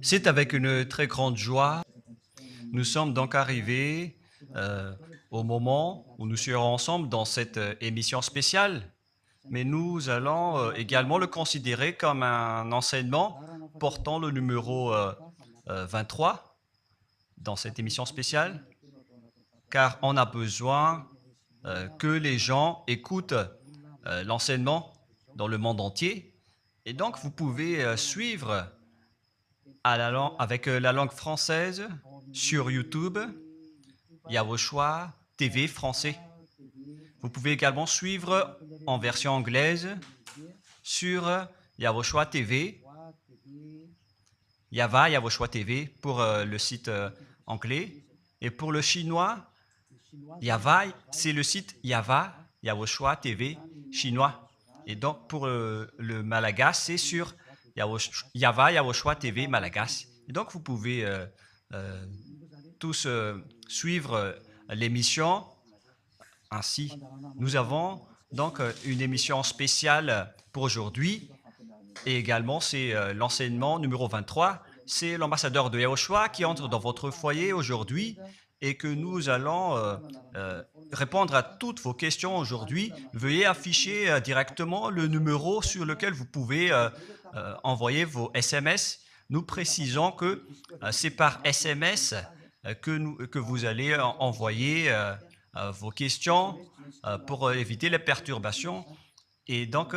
C'est avec une très grande joie. Nous sommes donc arrivés au moment où nous serons ensemble dans cette émission spéciale, mais nous allons également le considérer comme un enseignement portant le numéro 23 dans cette émission spéciale, car on a besoin que les gens écoutent l'enseignement dans le monde entier. Et donc, vous pouvez suivre avec la langue française sur YouTube, Yawoshua TV français. Vous pouvez également suivre en version anglaise sur Yawoshua TV, Yawoshua TV pour le site anglais. Et pour le chinois, c'est le site Yawoshua TV chinois. Et donc pour le malagas, c'est sur Yawoshua TV malagas. Et donc vous pouvez tous suivre l'émission ainsi. Nous avons donc une émission spéciale pour aujourd'hui et également c'est l'enseignement numéro 23. C'est l'ambassadeur de Yawoshua qui entre dans votre foyer aujourd'hui et que nous allons répondre à toutes vos questions aujourd'hui. Veuillez afficher directement le numéro sur lequel vous pouvez envoyer vos SMS. Nous précisons que c'est par SMS que vous allez envoyer vos questions pour éviter les perturbations. Et donc,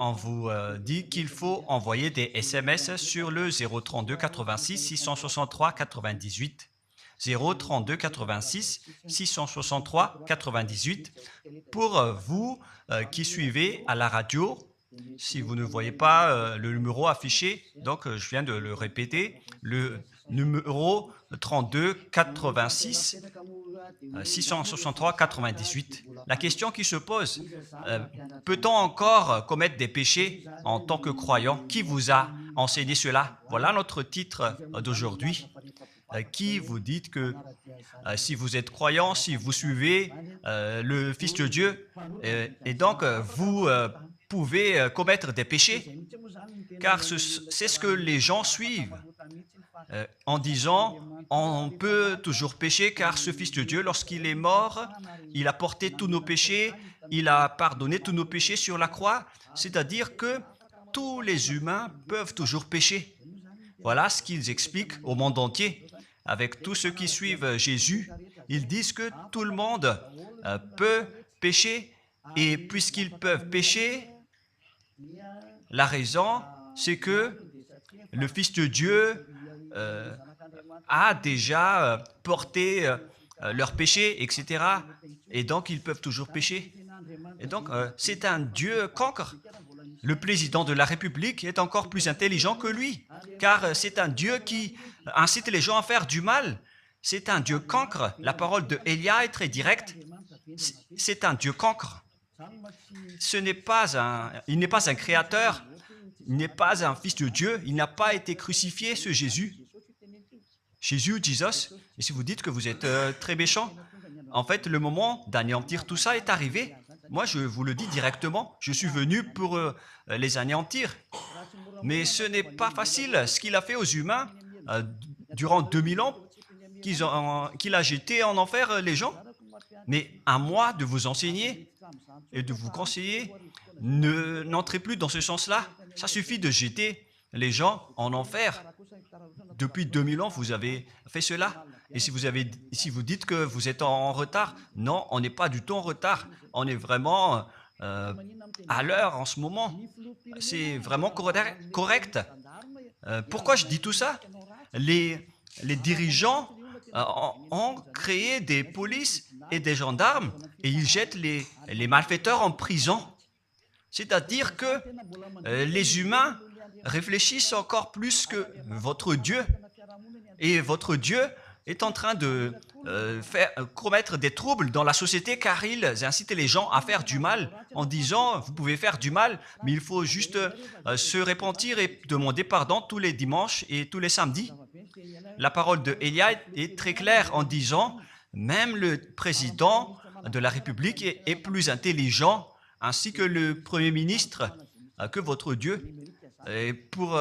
on vous dit qu'il faut envoyer des SMS sur le 032 86 663 98. 032 86 663 98 pour vous qui suivez à la radio. Si vous ne voyez pas le numéro affiché, donc je viens de le répéter, le numéro 32 86 663 98. La question qui se pose, peut-on encore commettre des péchés en tant que croyant? Qui vous a enseigné cela? Voilà notre titre d'aujourd'hui. Qui vous dites que si vous êtes croyant, si vous suivez le Fils de Dieu, et donc vous pouvez commettre des péchés, car c'est ce que les gens suivent en disant on peut toujours pécher car ce Fils de Dieu, lorsqu'il est mort, il a porté tous nos péchés, il a pardonné tous nos péchés sur la croix, c'est-à-dire que tous les humains peuvent toujours pécher. Voilà ce qu'ils expliquent au monde entier. Avec tous ceux qui suivent Jésus, ils disent que tout le monde peut pécher et puisqu'ils peuvent pécher, la raison, c'est que le Fils de Dieu a déjà porté leurs péchés, etc. Et donc, ils peuvent toujours pécher. Et donc, c'est un Dieu cancre. Le président de la République est encore plus intelligent que lui, car c'est un Dieu qui incite les gens à faire du mal. C'est un Dieu cancre. La parole de Élia est très directe. C'est un Dieu cancre. Il n'est pas un créateur, il n'est pas un fils de Dieu, il n'a pas été crucifié, ce Jésus. Jesus. Et si vous dites que vous êtes très méchant, en fait, le moment d'anéantir tout ça est arrivé. Moi, je vous le dis directement, je suis venu pour les anéantir. Mais ce n'est pas facile. Ce qu'il a fait aux humains durant 2000 ans, qu'il a jeté en enfer les gens. Mais à moi de vous enseigner et de vous conseiller, n'entrez plus dans ce sens-là. Ça suffit de jeter les gens en enfer. Depuis 2000 ans, vous avez fait cela. Et si vous dites que vous êtes en retard, non, on n'est pas du tout en retard. On est vraiment à l'heure en ce moment. C'est vraiment correct. Pourquoi je dis tout ça? Les dirigeants ont créé des polices et des gendarmes et ils jettent les malfaiteurs en prison. C'est-à-dire que les humains réfléchissent encore plus que votre Dieu. Et votre Dieu est en train de commettre des troubles dans la société car ils incitent les gens à faire du mal en disant vous pouvez faire du mal, mais il faut juste se repentir et demander pardon tous les dimanches et tous les samedis. La parole de Élia est très claire en disant même le président de la République est plus intelligent ainsi que le Premier ministre que votre Dieu. Et pour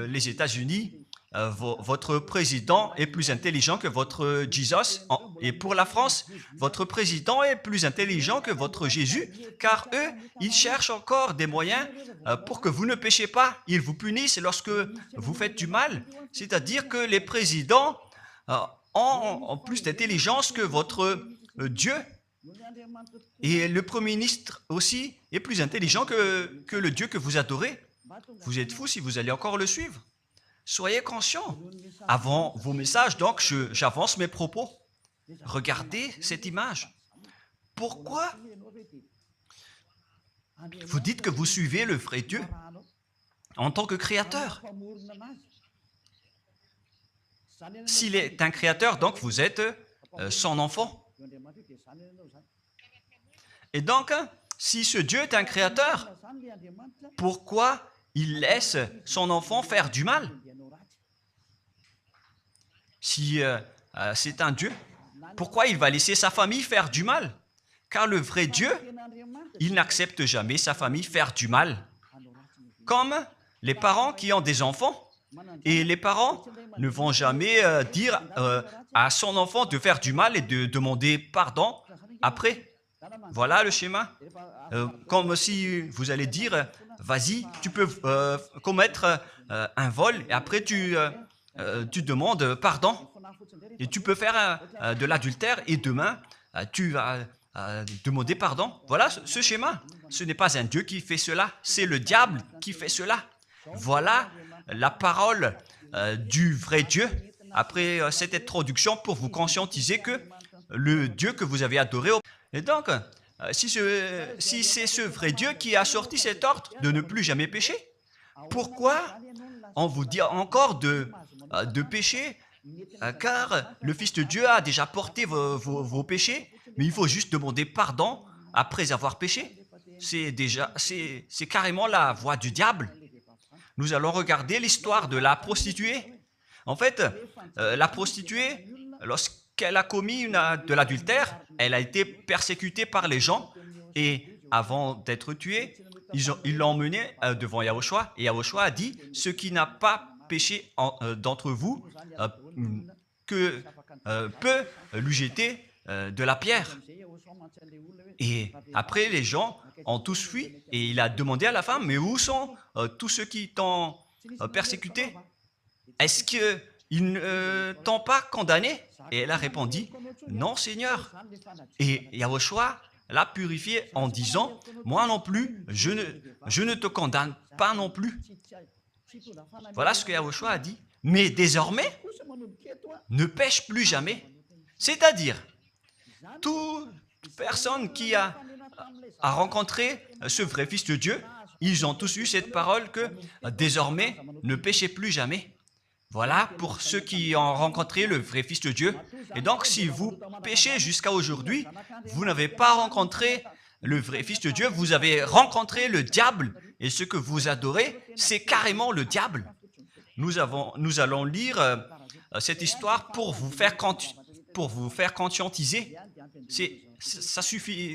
les États-Unis, votre président est plus intelligent que votre Jesus. Et pour la France, votre président est plus intelligent que votre Jésus, car eux, ils cherchent encore des moyens pour que vous ne péchiez pas. Ils vous punissent lorsque vous faites du mal. C'est-à-dire que les présidents ont plus d'intelligence que votre Dieu. Et le Premier ministre aussi est plus intelligent que le Dieu que vous adorez. Vous êtes fou si vous allez encore le suivre. Soyez conscients. Avant vos messages, donc, j'avance mes propos. Regardez cette image. Pourquoi vous dites que vous suivez le vrai Dieu en tant que créateur? S'il est un créateur, donc vous êtes son enfant. Et donc, si ce Dieu est un créateur, pourquoi il laisse son enfant faire du mal? Si c'est un Dieu, pourquoi il va laisser sa famille faire du mal? Car le vrai Dieu, il n'accepte jamais sa famille faire du mal. Comme les parents qui ont des enfants, et les parents ne vont jamais dire à son enfant de faire du mal et de demander pardon après. Voilà le schéma. Comme si vous allez dire, vas-y, tu peux commettre un vol et après tu demandes pardon. Et tu peux faire de l'adultère et demain, tu vas demander pardon. Voilà ce schéma. Ce n'est pas un Dieu qui fait cela, c'est le diable qui fait cela. Voilà la parole du vrai Dieu. Après cette introduction, pour vous conscientiser que le Dieu que vous avez adoré. Et donc, si c'est ce vrai Dieu qui a sorti cet ordre de ne plus jamais pécher, pourquoi on vous dit encore de pécher? Car le Fils de Dieu a déjà porté vos péchés, mais il faut juste demander pardon après avoir péché. C'est carrément la voie du diable. Nous allons regarder l'histoire de la prostituée. En fait, la prostituée, lorsqu'elle a commis de l'adultère, elle a été persécutée par les gens et avant d'être tuée, ils l'ont emmenée devant Yahushua et Yahushua a dit « Ce qui n'a pas péché d'entre vous peut lui jeter de la pierre. » Et après, les gens ont tous fui et il a demandé à la femme « Mais où sont tous ceux qui t'ont persécuté? Est-ce qu'ils ne t'ont pas condamné ?» Et elle a répondu « Non, Seigneur. » Et Yahushua l'a purifié en disant « Moi non plus, je ne te condamne pas non plus. » Voilà ce que Yahushua a dit. Mais désormais, ne pêche plus jamais. C'est-à-dire, toute personne qui a rencontré ce vrai Fils de Dieu, ils ont tous eu cette parole que désormais, ne péchez plus jamais. Voilà pour ceux qui ont rencontré le vrai Fils de Dieu. Et donc, si vous péchez jusqu'à aujourd'hui, vous n'avez pas rencontré le vrai Fils de Dieu, vous avez rencontré le diable. Et ce que vous adorez, c'est carrément le diable. Nous allons lire cette histoire pour vous faire conscientiser. C'est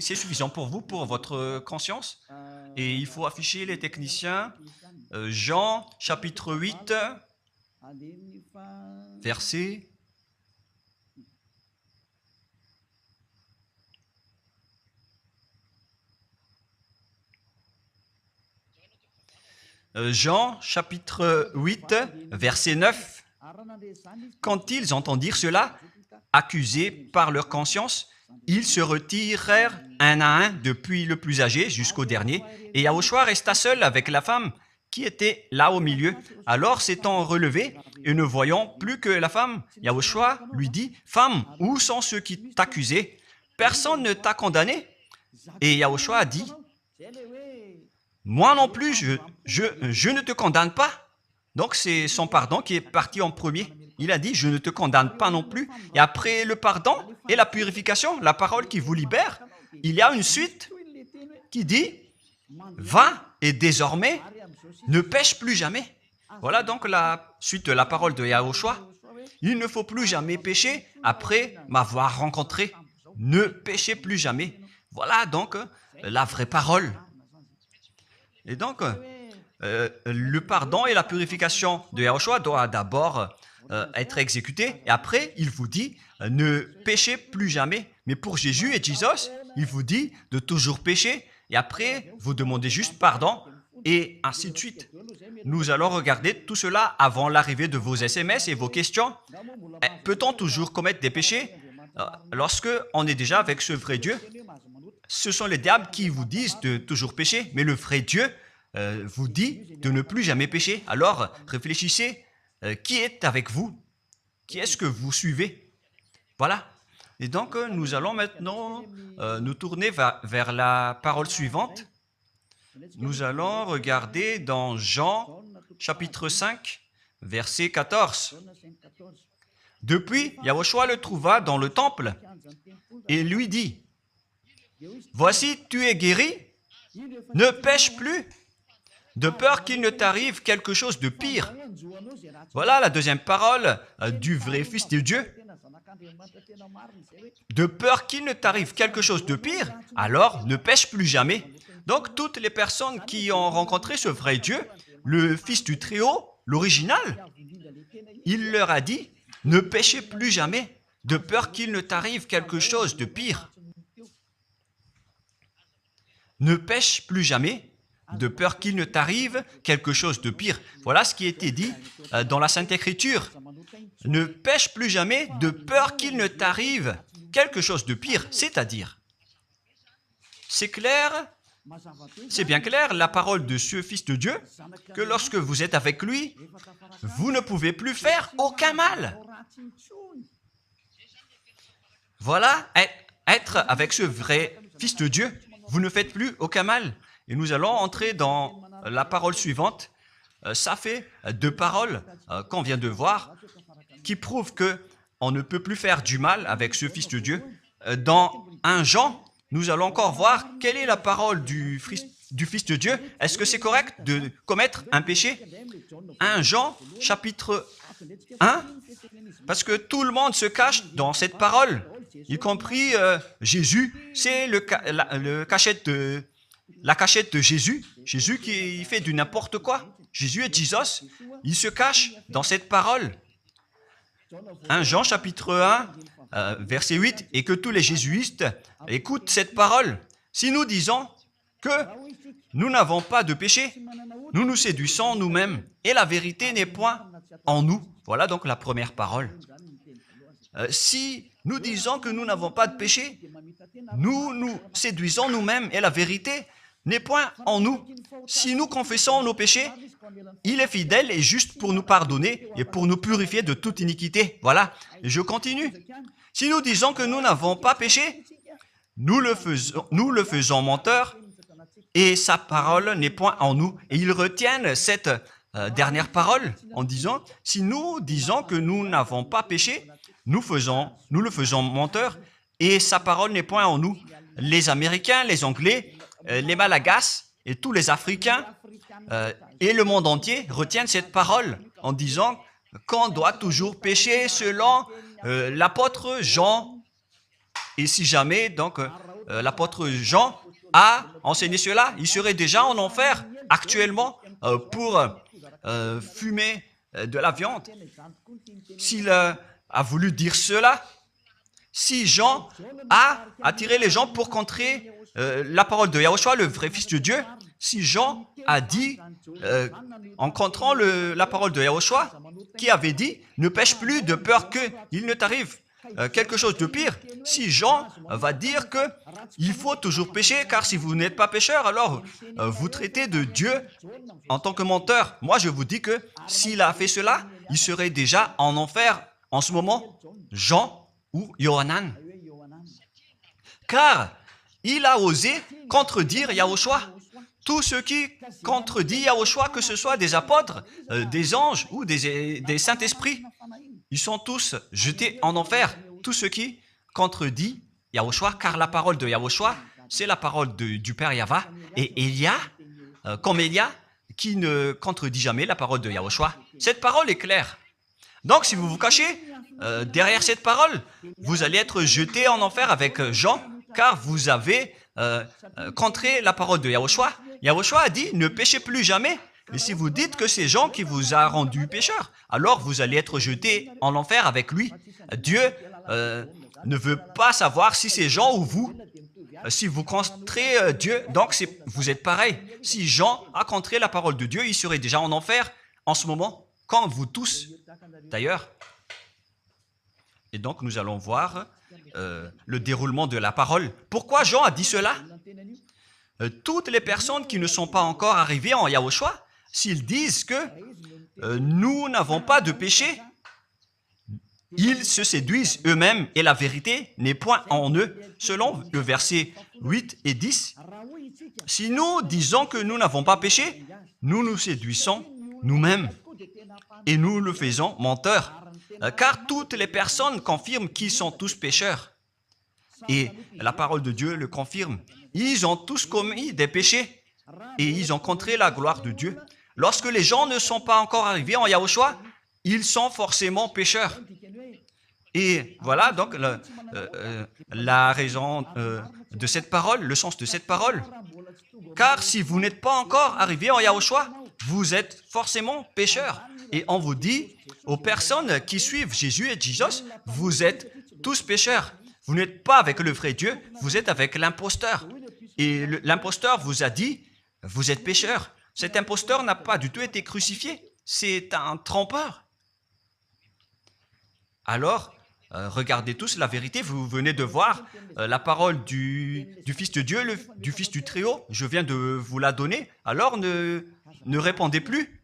suffisant pour vous, pour votre conscience. Et il faut afficher les techniciens. Jean, chapitre 8, verset... Jean, chapitre 8, verset 9. Quand ils entendirent cela, accusés par leur conscience, ils se retirèrent un à un depuis le plus âgé jusqu'au dernier, et Yahushua resta seul avec la femme qui était là au milieu. Alors s'étant relevé et ne voyant plus que la femme, Yahushua lui dit, « Femme, où sont ceux qui t'accusaient? Personne ne t'a condamné ?» Et Yahushua a dit, « Moi non plus, je ne te condamne pas. » Donc c'est son pardon qui est parti en premier. Il a dit, « Je ne te condamne pas non plus. » Et après le pardon et la purification, la parole qui vous libère, il y a une suite qui dit, « Va et désormais, ne pêche plus jamais. » Voilà donc la suite de la parole de Yahushua. Il ne faut plus jamais pécher après m'avoir rencontré. Ne péchez plus jamais. Voilà donc la vraie parole. Et donc, le pardon et la purification de Yahushua doivent d'abord être exécutés. Et après, il vous dit, ne péchez plus jamais. Mais pour Jésus et Jesus, il vous dit de toujours pécher. Et après, vous demandez juste pardon et ainsi de suite. Nous allons regarder tout cela avant l'arrivée de vos SMS et vos questions. Peut-on toujours commettre des péchés lorsque on est déjà avec ce vrai Dieu? Ce sont les diables qui vous disent de toujours pécher, mais le vrai Dieu vous dit de ne plus jamais pécher. Alors, réfléchissez, qui est avec vous? Qui est-ce que vous suivez? Voilà. Et donc, nous allons maintenant nous tourner vers la parole suivante. Nous allons regarder dans Jean, chapitre 5, verset 14. Depuis, Yahushua le trouva dans le temple et lui dit, « Voici, tu es guéri, ne pêche plus, de peur qu'il ne t'arrive quelque chose de pire. » Voilà la deuxième parole du vrai Fils de Dieu. De peur qu'il ne t'arrive quelque chose de pire, alors ne pêche plus jamais. Donc, toutes les personnes qui ont rencontré ce vrai Dieu, le Fils du Très-Haut, l'original, il leur a dit, ne péchez plus jamais, de peur qu'il ne t'arrive quelque chose de pire. Ne pêche plus jamais, de peur qu'il ne t'arrive quelque chose de pire. Voilà ce qui a été dit dans la Sainte Écriture. Ne pêche plus jamais, de peur qu'il ne t'arrive quelque chose de pire. C'est-à-dire, c'est clair, c'est bien clair, la parole de ce Fils de Dieu, que lorsque vous êtes avec lui, vous ne pouvez plus faire aucun mal. Voilà, être avec ce vrai Fils de Dieu, vous ne faites plus aucun mal. Et nous allons entrer dans la parole suivante. Ça fait deux paroles qu'on vient de voir qui prouvent qu'on ne peut plus faire du mal avec ce Fils de Dieu. Dans 1 Jean, nous allons encore voir quelle est la parole du Fils de Dieu. Est-ce que c'est correct de commettre un péché? 1 Jean, chapitre 1, parce que tout le monde se cache dans cette parole, y compris Jésus. C'est la cachette de Jésus. Jésus qui fait du n'importe quoi. Jésus et Jesus, ils se cachent dans cette parole. 1 Jean, chapitre 1, verset 8, et que tous les jésuites écoutent cette parole. Si nous disons que nous n'avons pas de péché, nous nous séduisons nous-mêmes, et la vérité n'est point en nous. Voilà donc la première parole. Si nous disons que nous n'avons pas de péché, nous nous séduisons nous-mêmes, et la vérité n'est point en nous. Si nous confessons nos péchés, il est fidèle et juste pour nous pardonner et pour nous purifier de toute iniquité. Voilà, et je continue. Si nous disons que nous n'avons pas péché, nous le faisons menteur et sa parole n'est point en nous. Et ils retiennent cette dernière parole en disant, si nous disons que nous n'avons pas péché, nous le faisons menteur et sa parole n'est point en nous. Les Américains, les Anglais, les Malagasy et tous les Africains et le monde entier retiennent cette parole en disant qu'on doit toujours pécher selon l'apôtre Jean. Et si jamais donc l'apôtre Jean a enseigné cela, il serait déjà en enfer actuellement pour fumer de la viande. S'il a voulu dire cela, si Jean a attiré les gens pour contrer la parole de Yahushua, le vrai Fils de Dieu, si Jean a dit, en contrant la parole de Yahushua, qui avait dit, ne pêche plus de peur qu'il ne t'arrive quelque chose de pire. Si Jean va dire qu'il faut toujours pécher, car si vous n'êtes pas pécheur, alors vous traitez de Dieu en tant que menteur. Moi, je vous dis que s'il a fait cela, il serait déjà en enfer en ce moment, Jean ou Yohanan. Car il a osé contredire Yahushua. Tous ceux qui contredisent Yahushua, que ce soit des apôtres, des anges ou des saints-esprits, ils sont tous jetés en enfer. Tous ceux qui contredisent Yahushua, car la parole de Yahushua, c'est la parole du Père Yahva. Et Élia, comme Élia, qui ne contredit jamais la parole de Yahushua. Cette parole est claire. Donc, si vous vous cachez derrière cette parole, vous allez être jeté en enfer avec Jean, car vous avez contré la parole de Yahushua. Yahushua a dit, ne péchez plus jamais, Et si vous dites que c'est Jean qui vous a rendu pécheur, alors vous allez être jeté en enfer avec lui. Dieu ne veut pas savoir si c'est Jean ou vous. Si vous contrez Dieu, donc vous êtes pareil. Si Jean a contré la parole de Dieu, il serait déjà en enfer en ce moment, comme vous tous d'ailleurs. Et donc nous allons voir le déroulement de la parole. Pourquoi Jean a dit cela? Toutes les personnes qui ne sont pas encore arrivées en Yahushua, s'ils disent que nous n'avons pas de péché, ils se séduisent eux-mêmes et la vérité n'est point en eux. Selon le verset 8 et 10, si nous disons que nous n'avons pas péché, nous nous séduisons nous-mêmes et nous le faisons menteur. Car toutes les personnes confirment qu'ils sont tous pécheurs. Et la parole de Dieu le confirme. Ils ont tous commis des péchés et ils ont contré la gloire de Dieu. Lorsque les gens ne sont pas encore arrivés en Yahushua, ils sont forcément pécheurs. Et voilà donc la raison de cette parole, le sens de cette parole. Car si vous n'êtes pas encore arrivé en Yahushua, vous êtes forcément pécheurs. Et on vous dit aux personnes qui suivent Jésus et Jesus, vous êtes tous pécheurs. Vous n'êtes pas avec le vrai Dieu, vous êtes avec l'imposteur. Et l'imposteur vous a dit, vous êtes pécheurs. Cet imposteur n'a pas du tout été crucifié. C'est un trompeur. Alors, regardez tous la vérité. Vous venez de voir la parole du Fils de Dieu, du Fils du Très-Haut. Je viens de vous la donner. Alors, ne répondez plus.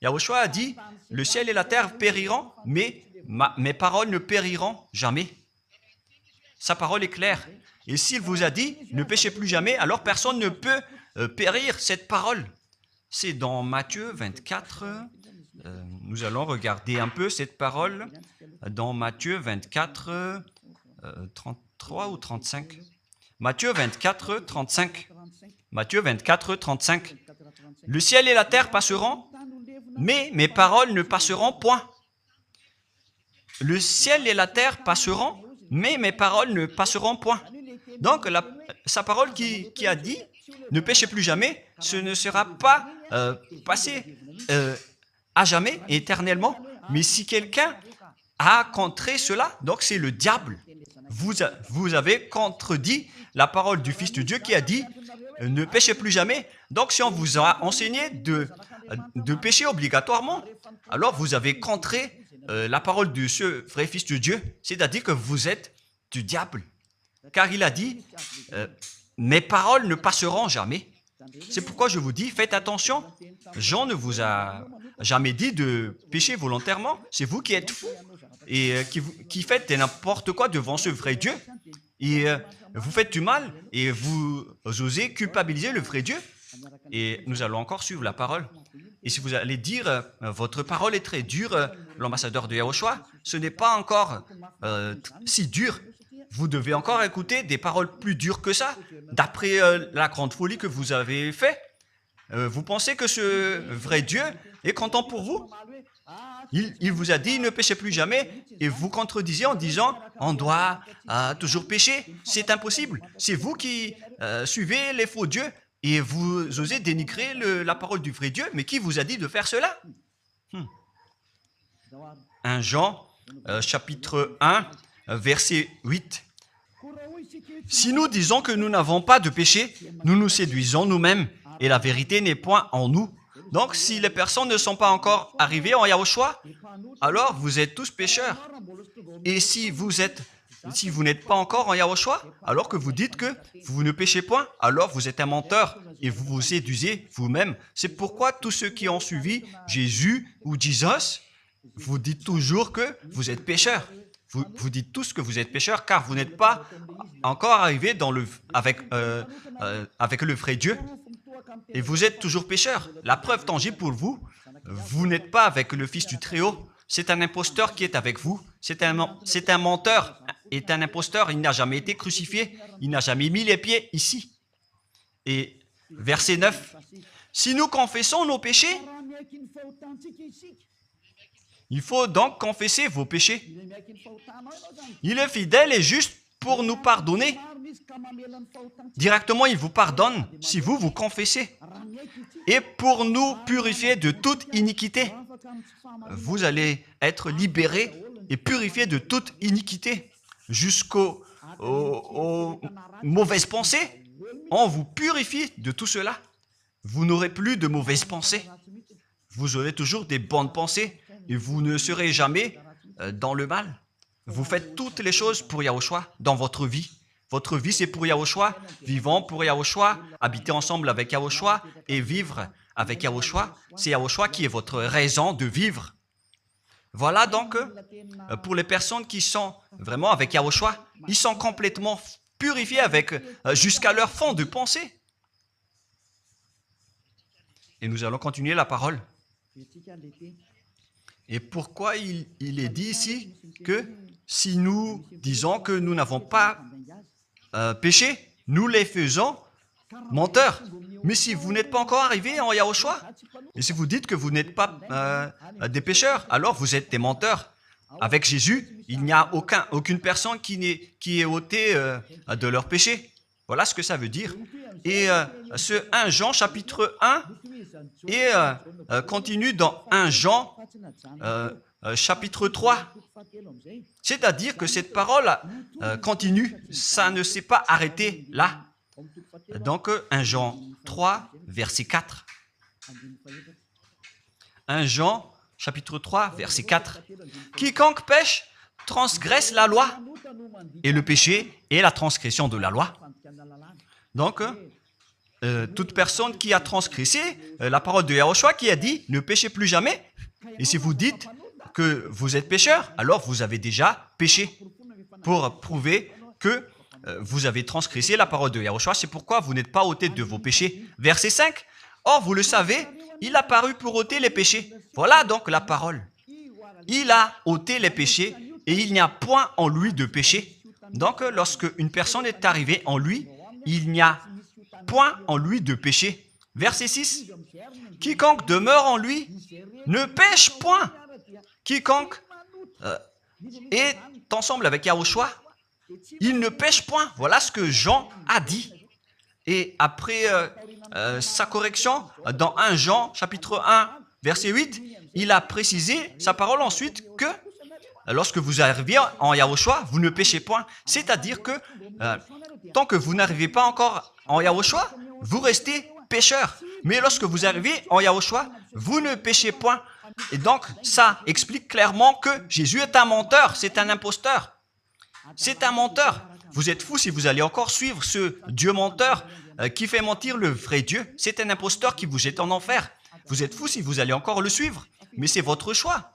Yahushua a dit, le ciel et la terre périront, mais mes paroles ne périront jamais. Sa parole est claire. Et s'il vous a dit, ne péchez plus jamais, alors personne ne peut périr cette parole. C'est dans Matthieu 24. Nous allons regarder un peu cette parole dans Matthieu 24, 33 ou 35. Matthieu 24, 35. Matthieu 24, 35. Le ciel et la terre passeront, mais mes paroles ne passeront point. Le ciel et la terre passeront, mais mes paroles ne passeront point. Donc, sa parole qui a dit, ne péchez plus jamais, ce ne sera pas passé à jamais, éternellement. Mais si quelqu'un a contré cela, donc c'est le diable. Vous avez contredit la parole du Fils de Dieu qui a dit, ne péchez plus jamais. Donc, si on vous a enseigné de pécher obligatoirement, alors vous avez contré la parole de ce vrai Fils de Dieu, c'est-à-dire que vous êtes du diable. Car il a dit, mes paroles ne passeront jamais. C'est pourquoi je vous dis, faites attention. Jean ne vous a jamais dit de pécher volontairement. C'est vous qui êtes fous et qui faites n'importe quoi devant ce vrai Dieu. Et vous faites du mal et vous osez culpabiliser le vrai Dieu. Et nous allons encore suivre la parole. Et si vous allez dire, votre parole est très dure, l'ambassadeur de Yahushua, ce n'est pas encore si dur. Vous devez encore écouter des paroles plus dures que ça, d'après la grande folie que vous avez faite. Vous pensez que ce vrai Dieu est content pour vous? Il vous a dit, ne péchez plus jamais, et vous contredisez en disant, on doit toujours pécher. C'est impossible. C'est vous qui suivez les faux dieux, et vous osez dénigrer la parole du vrai Dieu. Mais qui vous a dit de faire cela? 1 Jean, chapitre 1, verset 8. Si nous disons que nous n'avons pas de péché, nous nous séduisons nous-mêmes et la vérité n'est point en nous. Donc, si les personnes ne sont pas encore arrivées en Yahushua, alors vous êtes tous pécheurs. Et si vous n'êtes pas encore en Yahushua, alors que vous dites que vous ne péchez point, alors vous êtes un menteur et vous vous séduisez vous-même. C'est pourquoi tous ceux qui ont suivi Jésus ou Jesus, vous dites toujours que vous êtes pécheurs. Vous dites tous que vous êtes pécheurs car vous n'êtes pas encore arrivés avec le vrai Dieu. Et vous êtes toujours pécheurs. La preuve tangible pour vous, vous n'êtes pas avec le Fils du Très-Haut. C'est un imposteur qui est avec vous. C'est un menteur. C'est un imposteur. Il n'a jamais été crucifié. Il n'a jamais mis les pieds ici. Et verset 9. Si nous confessons nos péchés, il faut donc confesser vos péchés. Il est fidèle et juste pour nous pardonner. Directement, il vous pardonne si vous confessez. et pour nous purifier de toute iniquité. Vous allez être libérés et purifiés de toute iniquité jusqu'aux mauvaises pensées. On vous purifie de tout cela. Vous n'aurez plus de mauvaises pensées. Vous aurez toujours des bonnes pensées et vous ne serez jamais dans le mal. Vous faites toutes les choses pour Yahushua dans votre vie. Votre vie, c'est pour Yahushua. Vivons pour Yahushua, habiter ensemble avec Yahushua et vivre avec Yahushua. C'est Yahushua qui est votre raison de vivre. Voilà donc, pour les personnes qui sont vraiment avec Yahushua, ils sont complètement purifiés jusqu'à leur fond de pensée. Et nous allons continuer la parole. Et pourquoi il est dit ici que si nous disons que nous n'avons pas péché, nous les faisons menteurs. Mais si vous n'êtes pas encore arrivé en Yahushua, et si vous dites que vous n'êtes pas des pécheurs, alors vous êtes des menteurs. Avec Jésus, il n'y a aucune personne qui est ôtée de leur péché. Voilà ce que ça veut dire. Et ce 1 Jean chapitre 1 et continue dans 1 Jean chapitre 3. C'est-à-dire que cette parole continue, ça ne s'est pas arrêté là. Donc 1 Jean 3, verset 4. 1 Jean chapitre 3, verset 4. Quiconque pêche transgresse la loi, et le péché est la transgression de la loi. Donc, toute personne qui a transgressé la parole de Yahushua qui a dit « Ne péchez plus jamais ». Et si vous dites que vous êtes pécheur, alors vous avez déjà péché pour prouver que vous avez transgressé la parole de Yahushua. C'est pourquoi vous n'êtes pas ôté de vos péchés. Verset 5. Or, vous le savez, il a paru pour ôter les péchés. Voilà donc la parole. Il a ôté les péchés et il n'y a point en lui de péché. Donc, lorsque une personne est arrivée en lui, il n'y a point en lui de péché. Verset 6. Quiconque demeure en lui ne pêche point. Quiconque est ensemble avec Yahushua, il ne pêche point. Voilà ce que Jean a dit. Et après sa correction, dans 1 Jean, chapitre 1, verset 8, il a précisé sa parole ensuite que lorsque vous arrivez en Yahushua, vous ne péchez point. C'est-à-dire que tant que vous n'arrivez pas encore en Yahushua, vous restez pécheur. Mais lorsque vous arrivez en Yahushua, vous ne péchez point. Et donc, ça explique clairement que Jésus est un menteur, c'est un imposteur. C'est un menteur. Vous êtes fous si vous allez encore suivre ce Dieu menteur qui fait mentir le vrai Dieu. C'est un imposteur qui vous jette en enfer. Vous êtes fous si vous allez encore le suivre. Mais c'est votre choix.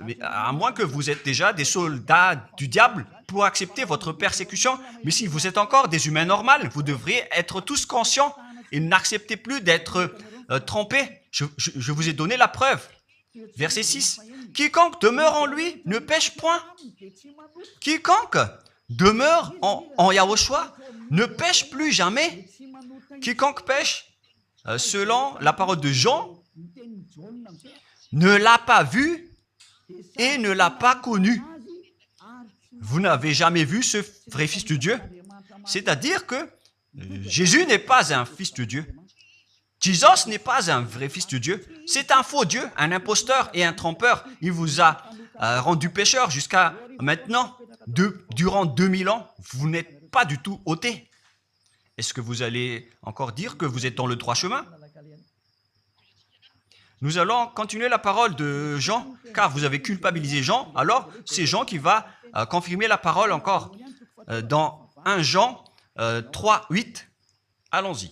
Mais à moins que vous êtes déjà des soldats du diable pour accepter votre persécution. Mais si vous êtes encore des humains normaux, vous devriez être tous conscients et n'acceptez plus d'être trompés. Je vous ai donné la preuve. Verset 6. Quiconque demeure en lui ne pêche point. Quiconque demeure en Yahushua ne pêche plus jamais. Quiconque pêche, selon la parole de Jean, ne l'a pas vu et ne l'a pas connu. Vous n'avez jamais vu ce vrai Fils de Dieu. C'est-à-dire que Jésus n'est pas un Fils de Dieu. Jésus n'est pas un vrai Fils de Dieu. C'est un faux Dieu, un imposteur et un trompeur. Il vous a rendu pécheur jusqu'à maintenant. Durant 2000 ans, vous n'êtes pas du tout ôté. Est-ce que vous allez encore dire que vous êtes dans le droit chemin? Nous allons continuer la parole de Jean, car vous avez culpabilisé Jean. Alors, c'est Jean qui va confirmer la parole encore. Dans 1 Jean 3, 8, allons-y.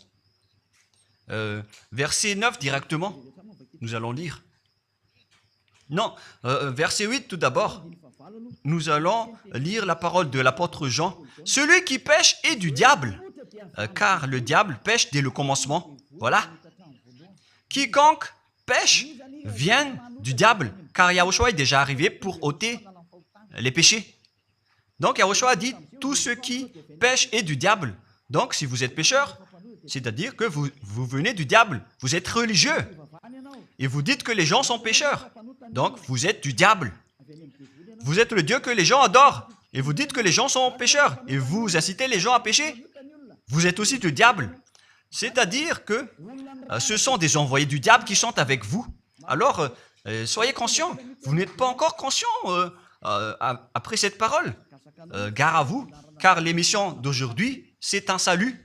Verset 9 directement, nous allons lire. Non, verset 8 tout d'abord. Nous allons lire la parole de l'apôtre Jean. Celui qui pêche est du diable, car le diable pêche dès le commencement. Voilà. Quiconque pêche vient du diable, car Yahushua est déjà arrivé pour ôter les péchés. Donc Yahushua a dit, tout ce qui pêche est du diable. Donc si vous êtes pécheur, c'est-à-dire que vous venez du diable, vous êtes religieux, et vous dites que les gens sont pécheurs. Donc vous êtes du diable. Vous êtes le Dieu que les gens adorent, et vous dites que les gens sont pécheurs, et vous incitez les gens à pécher. Vous êtes aussi du diable. C'est-à-dire que ce sont des envoyés du diable qui sont avec vous. Alors, soyez conscients. Vous n'êtes pas encore conscients après cette parole. Gare à vous, car l'émission d'aujourd'hui, c'est un salut.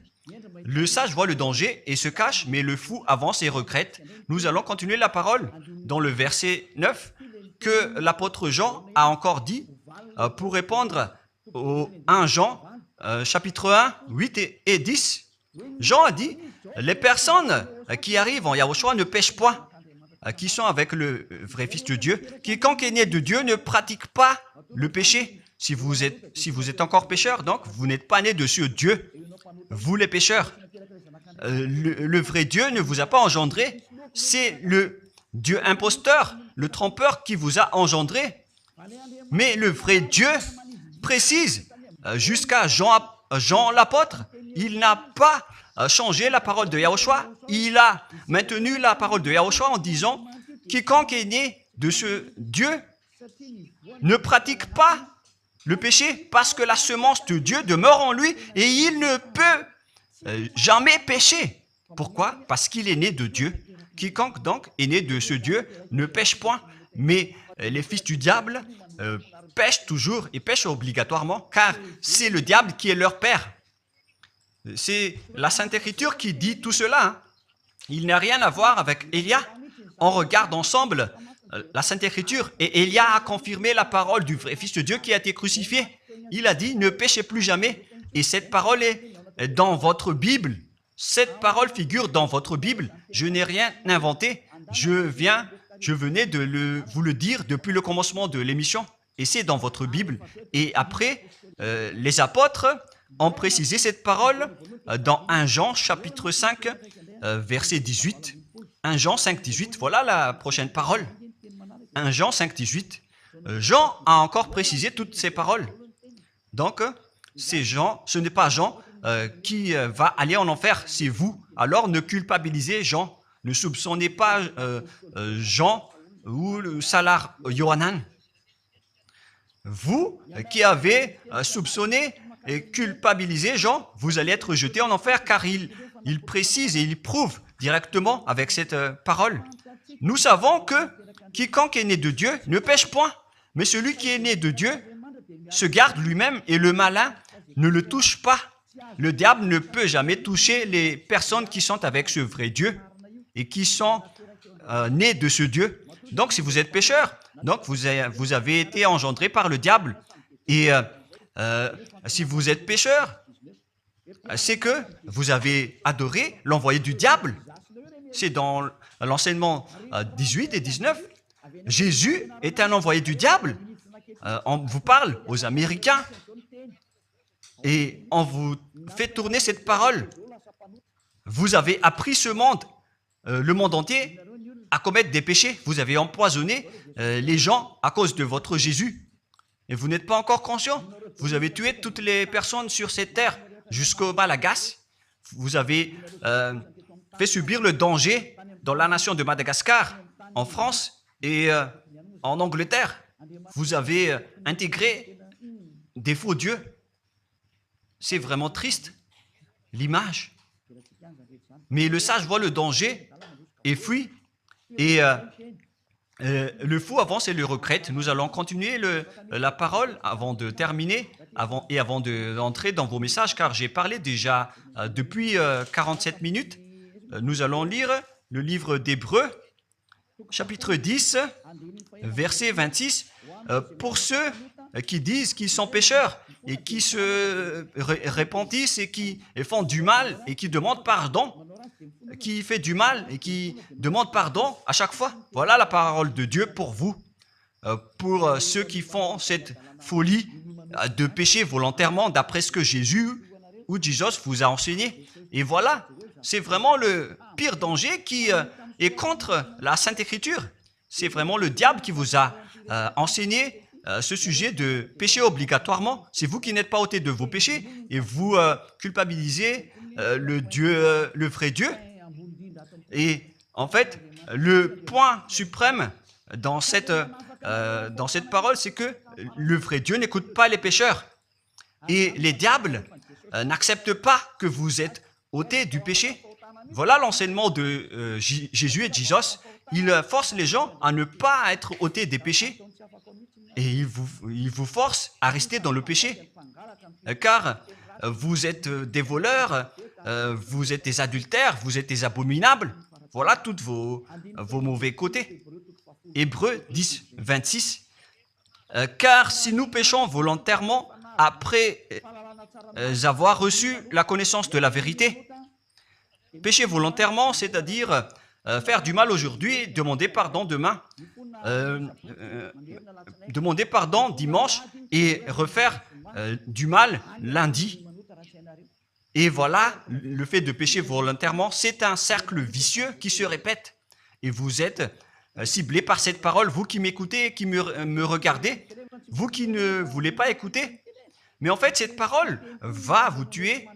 Le sage voit le danger et se cache, mais le fou avance et regrette. Nous allons continuer la parole dans le verset 9 que l'apôtre Jean a encore dit pour répondre au 1 Jean, chapitre 1, 8 et 10. Jean a dit, les personnes qui arrivent en Yahushua ne pêchent point, qui sont avec le vrai Fils de Dieu. Quiconque est né de Dieu ne pratique pas le péché. Si vous êtes encore pécheur, donc vous n'êtes pas né de ce Dieu. Vous les pécheurs, le vrai Dieu ne vous a pas engendré. C'est le Dieu imposteur, le trompeur qui vous a engendré. Mais le vrai Dieu précise, jusqu'à Jean l'apôtre, il n'a pas changé la parole de Yahushua. Il a maintenu la parole de Yahushua en disant, quiconque est né de ce Dieu ne pratique pas le péché parce que la semence de Dieu demeure en lui et il ne peut jamais pécher. Pourquoi? Parce qu'il est né de Dieu. Quiconque donc est né de ce Dieu ne pêche point. Mais les fils du diable pêchent toujours et pêchent obligatoirement car c'est le diable qui est leur père. C'est la Sainte Écriture qui dit tout cela. Hein. Il n'a rien à voir avec Élia. On regarde ensemble la Sainte Écriture et Élia a confirmé la parole du vrai Fils de Dieu qui a été crucifié. Il a dit, ne péchez plus jamais. Et cette parole est dans votre Bible. Cette parole figure dans votre Bible. Je n'ai rien inventé. Je venais de vous le dire depuis le commencement de l'émission. Et c'est dans votre Bible. Et après, les apôtres ont précisé cette parole dans 1 Jean chapitre 5, verset 18. 1 Jean 5, 18, voilà la prochaine parole. 1 Jean 5, 18. Jean a encore précisé toutes ces paroles. Donc, c'est Jean, ce n'est pas Jean qui va aller en enfer, c'est vous. Alors, ne culpabilisez Jean. Ne soupçonnez pas Jean ou le Salar Yohanan. Vous qui avez soupçonné et culpabilisé Jean, vous allez être jeté en enfer car il précise et il prouve directement avec cette parole. Nous savons que quiconque est né de Dieu ne pêche point, mais celui qui est né de Dieu se garde lui-même et le malin ne le touche pas. Le diable ne peut jamais toucher les personnes qui sont avec ce vrai Dieu et qui sont nées de ce Dieu. Donc, si vous êtes pécheur, donc vous avez été engendré par le diable. Et si vous êtes pécheur, c'est que vous avez adoré l'envoyé du diable. C'est dans l'enseignement 18 et 19. Jésus est un envoyé du diable. On vous parle aux Américains et on vous fait tourner cette parole. Vous avez appris ce monde, le monde entier, à commettre des péchés. Vous avez empoisonné les gens à cause de votre Jésus. Et vous n'êtes pas encore conscient. Vous avez tué toutes les personnes sur cette terre jusqu'au Malagasy. Vous avez fait subir le danger dans la nation de Madagascar, en France et en Angleterre. Vous avez intégré des faux dieux. C'est vraiment triste, l'image. Mais le sage voit le danger et fuit. Et le fou avance et le regrette. Nous allons continuer la parole avant de terminer avant d'entrer dans vos messages, car j'ai parlé déjà depuis 47 minutes. Nous allons lire le livre d'Hébreux, chapitre 10, verset 26. Pour ceux qui disent qu'ils sont pécheurs et qui se repentissent et qui font du mal et qui demandent pardon, qui fait du mal et qui demande pardon à chaque fois. Voilà la parole de Dieu pour vous, pour ceux qui font cette folie de pécher volontairement d'après ce que Jésus ou Jesus vous a enseigné. Et voilà, c'est vraiment le pire danger qui est contre la Sainte Écriture. C'est vraiment le diable qui vous a enseigné ce sujet de pécher obligatoirement. C'est vous qui n'êtes pas ôté de vos péchés et vous culpabilisez le vrai Dieu. Et en fait, le point suprême dans cette parole, c'est que le vrai Dieu n'écoute pas les pécheurs. Et les diables n'acceptent pas que vous êtes ôtés du péché. Voilà l'enseignement de Jésus et Jesus. Il force les gens à ne pas être ôtés des péchés. Et il vous force à rester dans le péché. Car vous êtes des voleurs, vous êtes des adultères, vous êtes des abominables. Voilà tous vos mauvais côtés. Hébreux 10, 26. Car si nous péchons volontairement après avoir reçu la connaissance de la vérité, pécher volontairement, c'est-à-dire faire du mal aujourd'hui, demander pardon demain, demander pardon dimanche et refaire du mal lundi. Et voilà, le fait de pécher volontairement, c'est un cercle vicieux qui se répète. Et vous êtes ciblé par cette parole, vous qui m'écoutez, qui me regardez, vous qui ne voulez pas écouter. Mais en fait, cette parole va vous tuer,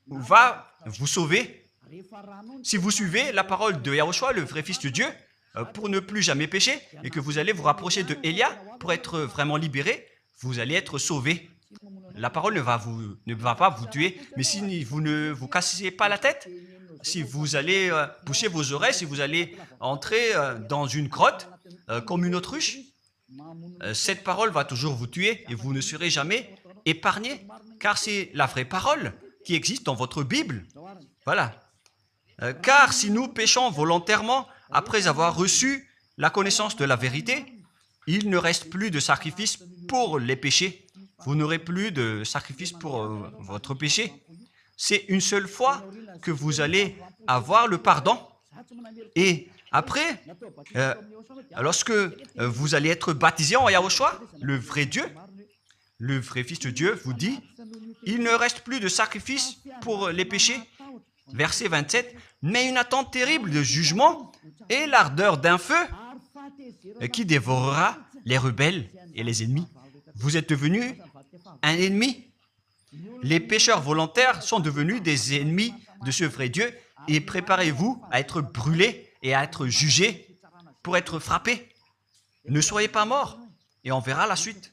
va vous sauver. Si vous suivez la parole de Yahushua, le vrai Fils de Dieu, pour ne plus jamais pécher, et que vous allez vous rapprocher de Élia pour être vraiment libéré, vous allez être sauvé. La parole ne va pas vous tuer, mais si vous ne vous cassez pas la tête, si vous allez boucher vos oreilles, si vous allez entrer dans une grotte comme une autruche, cette parole va toujours vous tuer et vous ne serez jamais épargné, car c'est la vraie parole qui existe dans votre Bible. Voilà. Car si nous péchons volontairement après avoir reçu la connaissance de la vérité, il ne reste plus de sacrifice pour les péchés. Vous n'aurez plus de sacrifice pour votre péché. C'est une seule fois que vous allez avoir le pardon. Et après, lorsque vous allez être baptisé en Yahushua, le vrai Dieu, le vrai Fils de Dieu vous dit, il ne reste plus de sacrifice pour les péchés. Verset 27, mais une attente terrible de jugement et l'ardeur d'un feu qui dévorera les rebelles et les ennemis. Vous êtes devenus un ennemi. Les pécheurs volontaires sont devenus des ennemis de ce vrai Dieu et préparez-vous à être brûlés et à être jugés pour être frappés. Ne soyez pas morts et on verra la suite.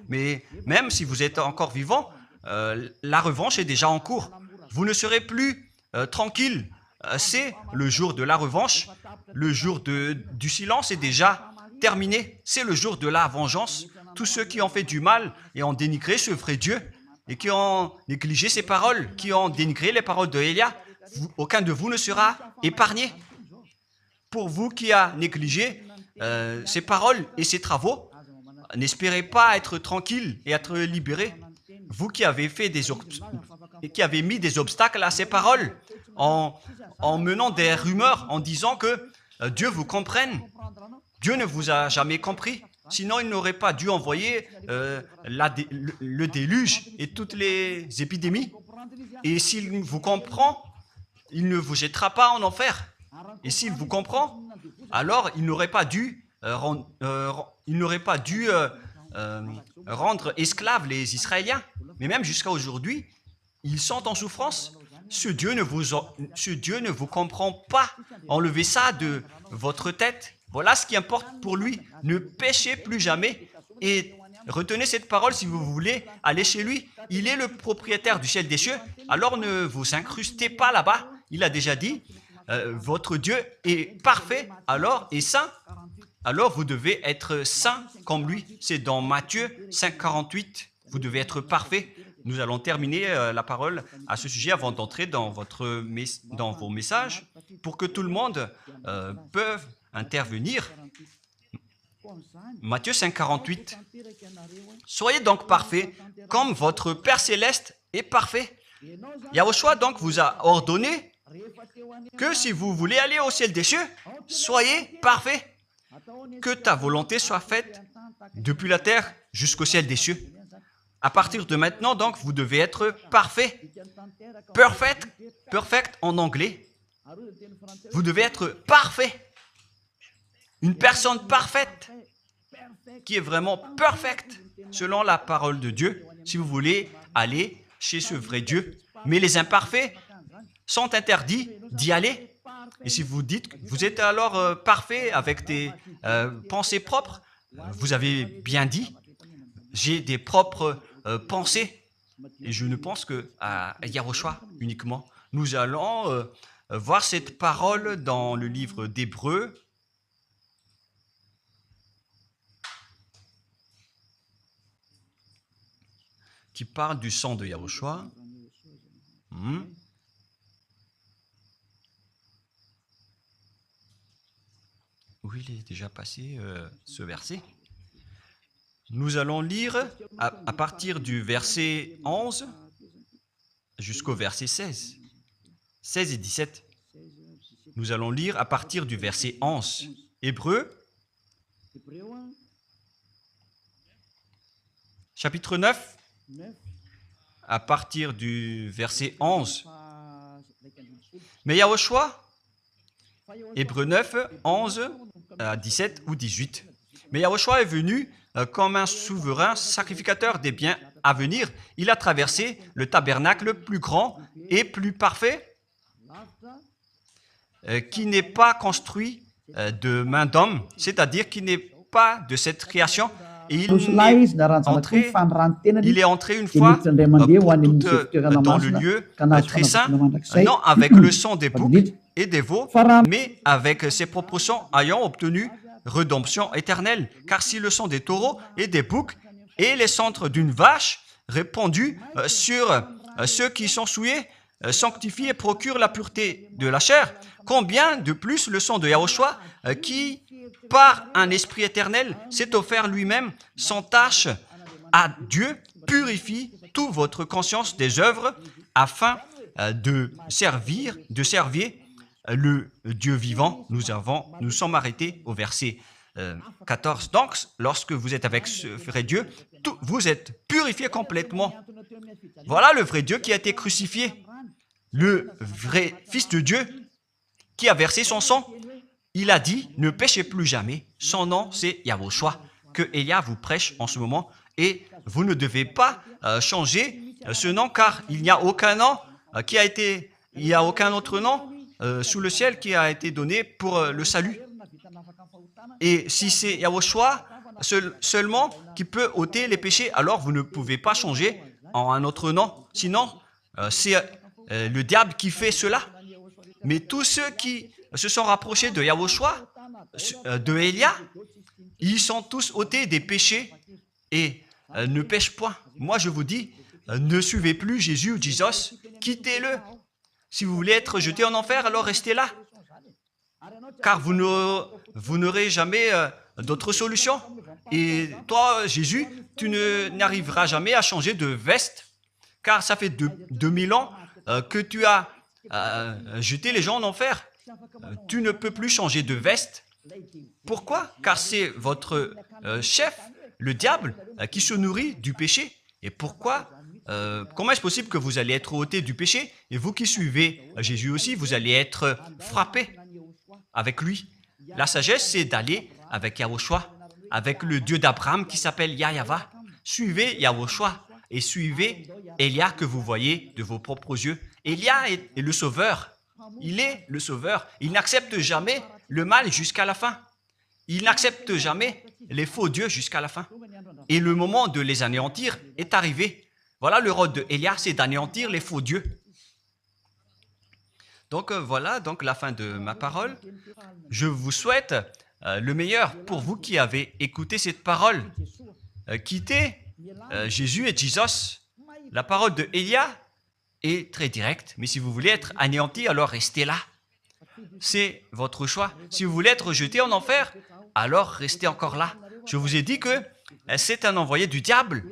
Mais même si vous êtes encore vivant, la revanche est déjà en cours. Vous ne serez plus tranquille. C'est le jour de la revanche. Le jour du silence est déjà terminé. C'est le jour de la vengeance. Tous ceux qui ont fait du mal et ont dénigré ce vrai Dieu et qui ont négligé ses paroles, qui ont dénigré les paroles de Élia, aucun de vous ne sera épargné. Pour vous qui a négligé ses paroles et ses travaux, n'espérez pas être tranquille et être libéré. Vous qui avez mis des obstacles à ces paroles en menant des rumeurs, en disant que Dieu vous comprenne. Dieu ne vous a jamais compris. Sinon, il n'aurait pas dû envoyer le déluge et toutes les épidémies. Et s'il vous comprend, il ne vous jettera pas en enfer. Et s'il vous comprend, alors il n'aurait pas dû rendre esclaves les Israéliens. Mais même jusqu'à aujourd'hui, ils sont en souffrance. Ce Dieu ne vous comprend pas. Enlevez ça de votre tête. Voilà ce qui importe pour lui. Ne péchez plus jamais et retenez cette parole si vous voulez aller chez lui. Il est le propriétaire du ciel et des cieux. Alors ne vous incrustez pas là-bas. Il a déjà dit, votre Dieu est parfait alors et saint. Alors vous devez être saint comme lui. C'est dans Matthieu 5, 48. Vous devez être parfait. Nous allons terminer la parole à ce sujet avant d'entrer dans vos messages pour que tout le monde peut intervenir. Matthieu 5, 48. Soyez donc parfaits comme votre Père Céleste est parfait. Yahushua donc vous a ordonné que si vous voulez aller au ciel des cieux, soyez parfaits. Que ta volonté soit faite depuis la terre jusqu'au ciel des cieux. À partir de maintenant, donc, vous devez être parfait. Perfect en anglais. Vous devez être parfait. Une personne parfaite qui est vraiment perfecte selon la parole de Dieu si vous voulez aller chez ce vrai Dieu. Mais les imparfaits sont interdits d'y aller. Et si vous dites que vous êtes alors parfait avec des pensées propres, vous avez bien dit, j'ai des propres pensées et je ne pense qu'à Yahushua uniquement. Nous allons voir cette parole dans le livre d'Hébreux. Qui parle du sang de Yahushua. Où il est déjà passé ce verset. Nous allons lire à partir du verset 11 jusqu'au verset 16. 16 et 17. Nous allons lire à partir du verset 11. Hébreux, chapitre 9, à partir du verset 11. Mais Yahushua, Hébreux 9, 11 à 17 ou 18. Mais Yahushua est venu comme un souverain sacrificateur des biens à venir. Il a traversé le tabernacle plus grand et plus parfait, qui n'est pas construit de main d'homme, c'est-à-dire qui n'est pas de cette création. Et il est entré une fois pour toutes dans le lieu très saint, non avec le sang des boucs et des veaux, mais avec ses propres sangs ayant obtenu rédemption éternelle. Car si le sang des taureaux et des boucs et les cendres d'une vache répandus sur ceux qui sont souillés sanctifient et procurent la pureté de la chair, combien de plus le sang de Yahushua qui, par un esprit éternel, s'est offert lui-même sans tâche à Dieu, purifie toute votre conscience des œuvres afin de servir le Dieu vivant. Nous sommes arrêtés au verset 14. Donc, lorsque vous êtes avec ce vrai Dieu, vous êtes purifiés complètement. Voilà le vrai Dieu qui a été crucifié, le vrai Fils de Dieu qui a versé son sang. Il a dit, ne péchez plus jamais. Son nom, c'est Yahushua, que Elia vous prêche en ce moment. Et vous ne devez pas changer ce nom, car il n'y a aucun nom il n'y a aucun autre nom sous le ciel qui a été donné pour le salut. Et si c'est Yahushua seulement qui peut ôter les péchés, alors vous ne pouvez pas changer en un autre nom. Sinon, c'est le diable qui fait cela. Mais tous ceux qui se sont rapprochés de Yahushua, de Elia, ils sont tous ôtés des péchés et ne pêchent point. Moi, je vous dis, ne suivez plus Jésus ou Jesus, quittez-le. Si vous voulez être jeté en enfer, alors restez là. Car vous n'aurez jamais d'autre solution. Et toi, Jésus, tu n'arriveras jamais à changer de veste, car ça fait 2000 ans que tu as jeté les gens en enfer. Tu ne peux plus changer de veste. Pourquoi? Car c'est votre chef, le diable, qui se nourrit du péché. Et pourquoi? Comment est-ce possible que vous allez être ôté du péché et vous qui suivez Jésus aussi, vous allez être frappé avec lui? La sagesse, c'est d'aller avec Yahushua, avec le Dieu d'Abraham qui s'appelle Yahva. Suivez Yahushua et suivez Elia que vous voyez de vos propres yeux. Elia est le sauveur. Il est le sauveur. Il n'accepte jamais le mal jusqu'à la fin. Il n'accepte jamais les faux dieux jusqu'à la fin. Et le moment de les anéantir est arrivé. Voilà le rôle de Elia, c'est d'anéantir les faux dieux. Donc voilà donc la fin de ma parole. Je vous souhaite le meilleur pour vous qui avez écouté cette parole. Quittez Jésus et Jesus. La parole de Elia est très directe, mais si vous voulez être anéanti, alors restez là. C'est votre choix. Si vous voulez être jeté en enfer, alors restez encore là. Je vous ai dit que c'est un envoyé du diable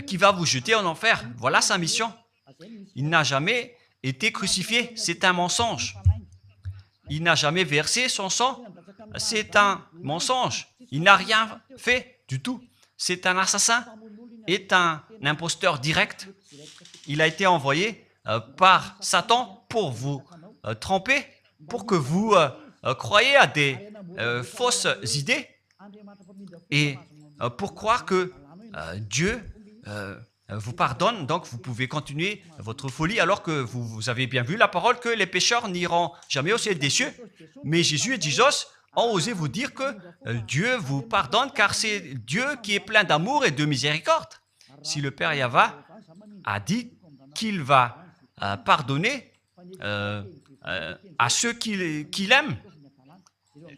qui va vous jeter en enfer. Voilà sa mission. Il n'a jamais été crucifié. C'est un mensonge. Il n'a jamais versé son sang. C'est un mensonge. Il n'a rien fait du tout. C'est un assassin. Est un imposteur direct. Il a été envoyé par Satan pour vous tromper, pour que vous croyiez à des fausses idées et pour croire que Dieu vous pardonne, donc vous pouvez continuer votre folie alors que vous avez bien vu la parole que les pécheurs n'iront jamais au ciel des cieux. Mais Jésus et Jesus ont osé vous dire que Dieu vous pardonne car c'est Dieu qui est plein d'amour et de miséricorde. Si le Père Yahva a dit qu'il va pardonner à ceux qui l'aiment.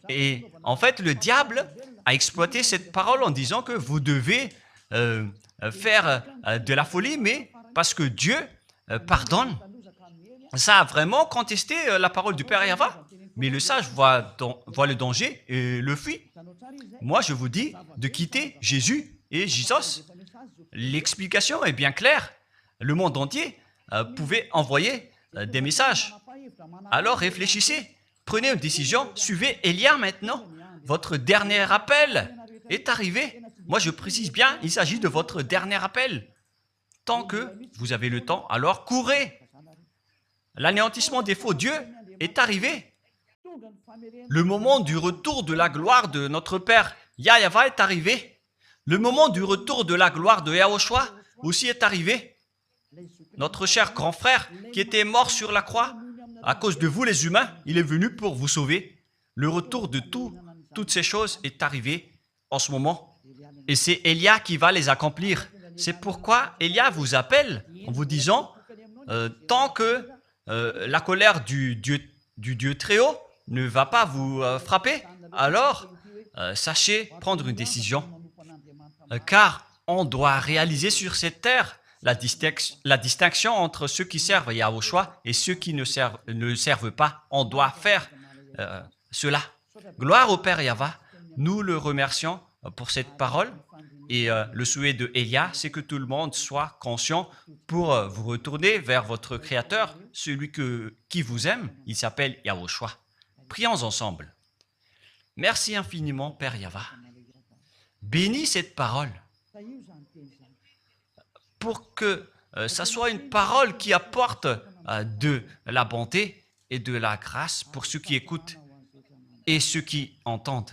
Et en fait, le diable a exploité cette parole en disant que vous devez faire de la folie, mais parce que Dieu pardonne. Ça a vraiment contesté la parole du Père Yahva. Mais le sage voit le danger et le fuit. Moi, je vous dis de quitter Jésus et Jésus. L'explication est bien claire. Le monde entier pouvait envoyer des messages. Alors réfléchissez, prenez une décision, suivez Élia maintenant. Votre dernier appel est arrivé. Moi, je précise bien, il s'agit de votre dernier appel. Tant que vous avez le temps, alors courez. L'anéantissement des faux dieux est arrivé. Le moment du retour de la gloire de notre Père Yahva est arrivé. Le moment du retour de la gloire de Yahushua aussi est arrivé. Notre cher grand frère qui était mort sur la croix, à cause de vous les humains, il est venu pour vous sauver. Le retour de toutes ces choses est arrivé en ce moment. Et c'est Élia qui va les accomplir. C'est pourquoi Élia vous appelle en vous disant, tant que la colère du Dieu très haut ne va pas vous frapper, alors sachez prendre une décision. Car on doit réaliser sur cette terre la distinction entre ceux qui servent Yahushua et ceux qui ne servent pas. On doit faire cela. Gloire au Père Yahva. Nous le remercions pour cette parole. Et le souhait de Élia, c'est que tout le monde soit conscient pour vous retourner vers votre Créateur, celui qui vous aime. Il s'appelle Yahushua. Prions ensemble. Merci infiniment, Père Yahva. Bénis cette parole pour que ça soit une parole qui apporte de la bonté et de la grâce pour ceux qui écoutent et ceux qui entendent.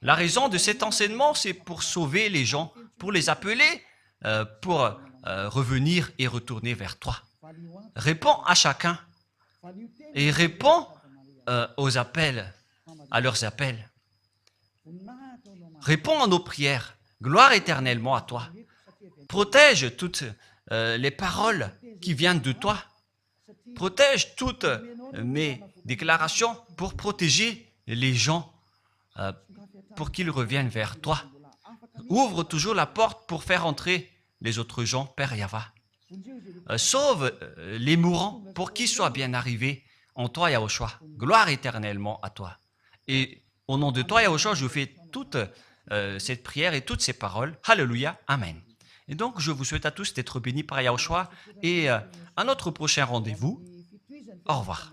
La raison de cet enseignement, c'est pour sauver les gens, pour les appeler, pour revenir et retourner vers toi. Réponds à chacun et réponds aux appels, à leurs appels. Réponds à nos prières. Gloire éternellement à toi. Protège toutes les paroles qui viennent de toi. Protège toutes mes déclarations pour protéger les gens, pour qu'ils reviennent vers toi. Ouvre toujours la porte pour faire entrer les autres gens, Père Yahva. Sauve les mourants pour qu'ils soient bien arrivés en toi, Yahushua. Gloire éternellement à toi. Et au nom de toi, Yahushua, je fais toute cette prière et toutes ces paroles. Alléluia. Amen. Et donc, je vous souhaite à tous d'être bénis par Yahushua et à notre prochain rendez-vous. Au revoir.